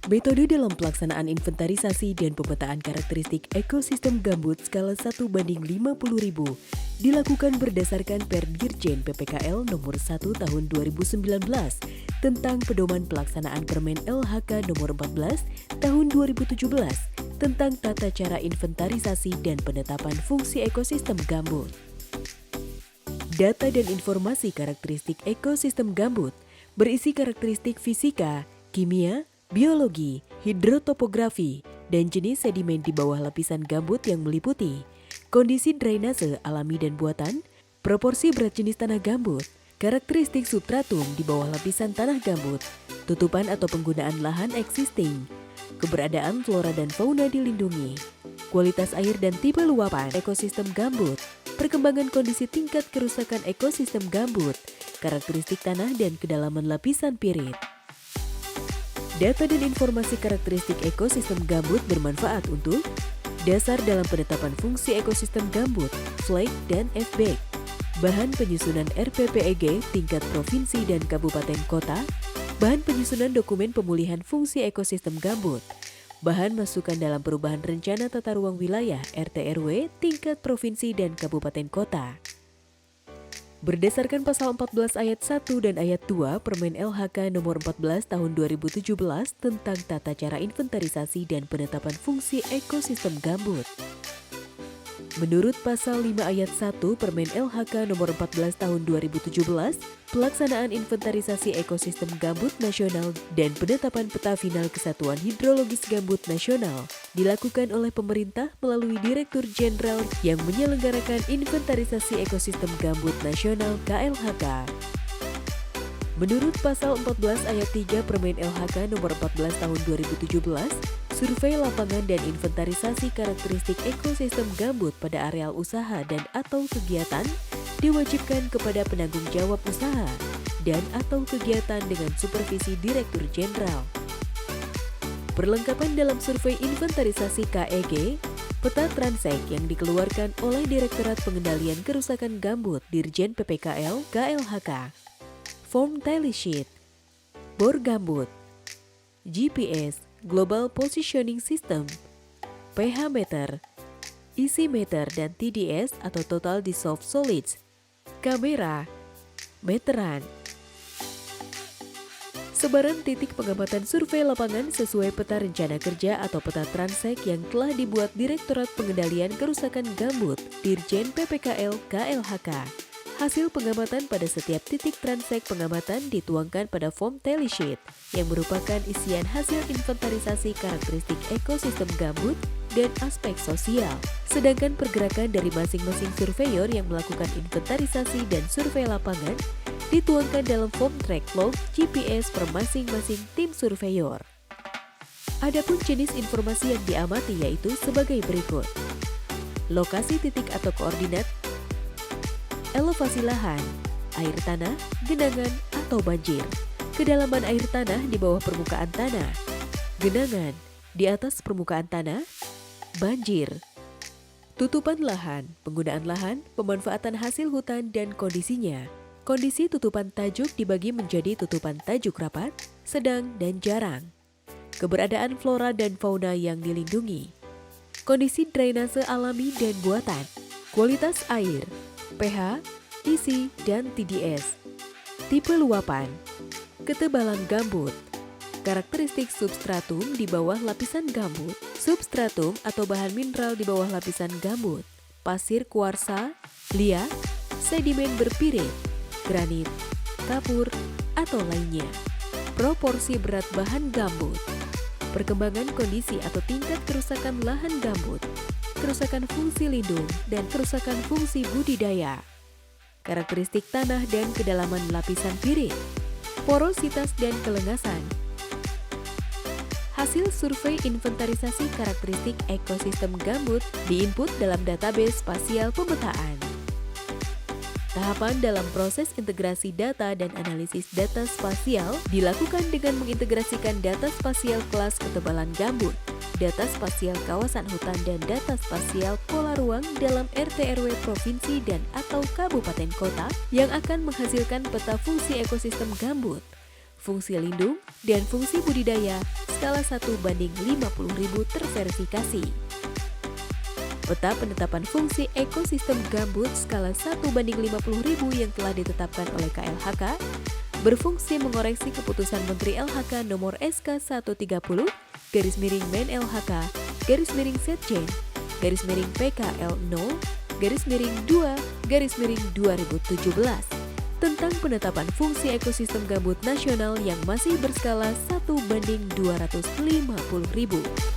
Metode dalam pelaksanaan inventarisasi dan pemetaan karakteristik ekosistem gambut skala 1:50.000 dilakukan berdasarkan Perdirjen PPKL nomor 1 tahun 2019 tentang pedoman pelaksanaan Permen LHK nomor 14 tahun 2017 tentang tata cara inventarisasi dan penetapan fungsi ekosistem gambut. Data dan informasi karakteristik ekosistem gambut berisi karakteristik fisika, kimia, biologi, hidrotopografi, dan jenis sedimen di bawah lapisan gambut yang meliputi kondisi drainase alami dan buatan, proporsi berat jenis tanah gambut, karakteristik substratum di bawah lapisan tanah gambut, tutupan atau penggunaan lahan existing, keberadaan flora dan fauna dilindungi, kualitas air dan tipe luapan ekosistem gambut, perkembangan kondisi tingkat kerusakan ekosistem gambut, karakteristik tanah dan kedalaman lapisan pirit. Data dan informasi karakteristik ekosistem gambut bermanfaat untuk dasar dalam penetapan fungsi ekosistem gambut, FLEG dan FBEG, bahan penyusunan RPPEG tingkat provinsi dan kabupaten kota, bahan penyusunan dokumen pemulihan fungsi ekosistem gambut, bahan masukan dalam perubahan rencana tata ruang wilayah RT/RW tingkat provinsi dan kabupaten kota. Berdasarkan pasal 14 ayat 1 dan ayat 2 Permen LHK nomor 14 tahun 2017 tentang tata cara inventarisasi dan penetapan fungsi ekosistem gambut. Menurut pasal 5 ayat 1 Permen LHK nomor 14 tahun 2017, pelaksanaan inventarisasi ekosistem gambut nasional dan penetapan peta final Kesatuan Hidrologis Gambut Nasional dilakukan oleh pemerintah melalui Direktur Jenderal yang menyelenggarakan inventarisasi ekosistem gambut nasional KLHK. Menurut pasal 14 ayat 3 Permen LHK nomor 14 tahun 2017, survei lapangan dan inventarisasi karakteristik ekosistem gambut pada areal usaha dan atau kegiatan diwajibkan kepada penanggung jawab usaha dan atau kegiatan dengan supervisi Direktur Jenderal. Perlengkapan dalam survei inventarisasi KEG, peta transek yang dikeluarkan oleh Direktorat Pengendalian Kerusakan Gambut Dirjen PPKL KLHK, form tally sheet, bor gambut, GPS, Global Positioning System, pH meter, isi meter dan TDS atau Total Dissolved Solids, kamera, meteran. Sebaran titik pengamatan survei lapangan sesuai peta rencana kerja atau peta transek yang telah dibuat Direktorat Pengendalian Kerusakan Gambut Dirjen PPKL KLHK. Hasil pengamatan pada setiap titik transek pengamatan dituangkan pada form tally sheet yang merupakan isian hasil inventarisasi karakteristik ekosistem gambut dan aspek sosial. Sedangkan pergerakan dari masing-masing surveyor yang melakukan inventarisasi dan survei lapangan dituangkan dalam form track log GPS per masing-masing tim surveyor. Adapun jenis informasi yang diamati yaitu sebagai berikut. Lokasi titik atau koordinat, elevasi lahan, air tanah, genangan atau banjir, kedalaman air tanah di bawah permukaan tanah, genangan di atas permukaan tanah, banjir, tutupan lahan, penggunaan lahan, pemanfaatan hasil hutan dan kondisinya. Kondisi tutupan tajuk dibagi menjadi tutupan tajuk rapat, sedang, dan jarang. Keberadaan flora dan fauna yang dilindungi. Kondisi drainase alami dan buatan. Kualitas air, pH, isi, dan TDS. Tipe luapan. Ketebalan gambut. Karakteristik substratum di bawah lapisan gambut. Substratum atau bahan mineral di bawah lapisan gambut. Pasir kuarsa, liat, sedimen berpirit, granit, kapur, atau lainnya. Proporsi berat bahan gambut. Perkembangan kondisi atau tingkat kerusakan lahan gambut. Kerusakan fungsi lindung dan kerusakan fungsi budidaya. Karakteristik tanah dan kedalaman lapisan pirit. Porositas dan kelengasan. Hasil survei inventarisasi karakteristik ekosistem gambut diinput dalam database spasial pemetaan. Tahapan dalam proses integrasi data dan analisis data spasial dilakukan dengan mengintegrasikan data spasial kelas ketebalan gambut, data spasial kawasan hutan dan data spasial pola ruang dalam RT/RW provinsi dan atau kabupaten kota yang akan menghasilkan peta fungsi ekosistem gambut. fungsi lindung, dan fungsi budidaya skala 1:50.000 terverifikasi. Peta penetapan fungsi ekosistem gambut skala 1:50.000 yang telah ditetapkan oleh KLHK berfungsi mengoreksi keputusan Menteri LHK nomor SK 130 Men LHK Setjen PKL 0-2-2017 tentang penetapan fungsi ekosistem gambut nasional yang masih berskala 1:250.000.